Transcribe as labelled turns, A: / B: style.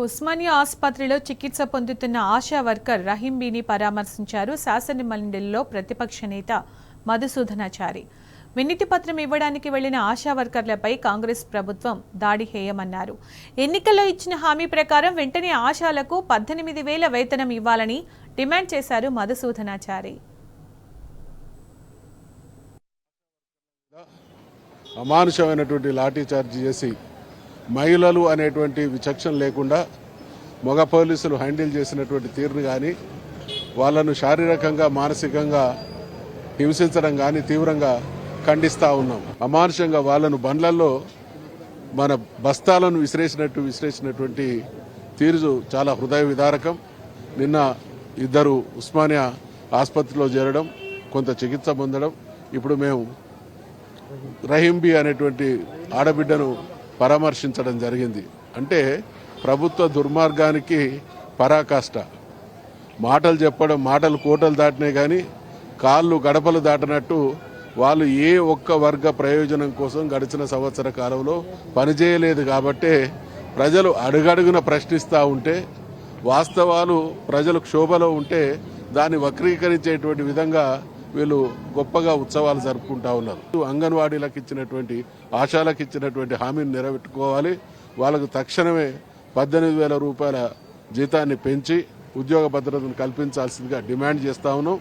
A: ఉస్మానియా ఆసుపత్రిలో చికిత్స పొందుతున్న ఆశా వర్కర్ రహీం బీని పరామర్శించారు శాసనమండలిలో ప్రతిపక్ష నేత మధుసూదనాచారి. వినతి పత్రం ఇవ్వడానికి వెళ్లిన ఆశా వర్కర్లపై కాంగ్రెస్ ప్రభుత్వం దాడి హేయమన్నారు. ఎన్నికల్లో ఇచ్చిన హామీ ప్రకారం వెంటనే ఆశాలకు 18,000 వేతనం ఇవ్వాలని డిమాండ్ చేశారు మధుసూదనాచారి.
B: అమానుషమైనటువంటి లాఠీ చార్జ్ చేసి మహిళలు అనేటువంటి విచక్షణ లేకుండా మగ పోలీసులు హ్యాండిల్ చేసినటువంటి తీరును కానీ వాళ్ళను శారీరకంగా మానసికంగా హింసించడం కానీ తీవ్రంగా ఖండిస్తూ ఉన్నాం. అమానుషంగా వాళ్ళను బండ్లలో మన బస్తాలను విసిరేసినటువంటి తీరు చాలా హృదయ విదారకం. నిన్న ఇద్దరు ఉస్మానియా ఆసుపత్రిలో చేరడం, కొంత చికిత్స పొందడం, ఇప్పుడు మేము రహీం బీ అనేటువంటి ఆడబిడ్డను పరామర్శించడం జరిగింది. అంటే ప్రభుత్వ దుర్మార్గానికి పరాకాష్ట. మాటలు చెప్పడం, మాటలు కోటలు దాటినాయి కానీ కాళ్ళు గడపలు దాటినట్టు వాళ్ళు ఏ ఒక్క వర్గ ప్రయోజనం కోసం గడిచిన సంవత్సర కాలంలో పనిచేయలేదు. కాబట్టే ప్రజలు అడుగడుగున ప్రశ్నిస్తూ ఉంటే, వాస్తవాలు ప్రజలు క్షోభలో ఉంటే దాన్ని వక్రీకరించేటువంటి విధంగా వీళ్ళు గొప్పగా ఉత్సవాలు జరుపుకుంటా ఉన్నారు. అంగన్వాడీలకు ఇచ్చినటువంటి, ఆశాలకు ఇచ్చినటువంటి హామీని నెరవేర్చుకోవాలి. వాళ్ళకు తక్షణమే 18,000 రూపాయల జీతాన్ని పెంచి ఉద్యోగ భద్రతను కల్పించాల్సిందిగా డిమాండ్ చేస్తా ఉన్నాం.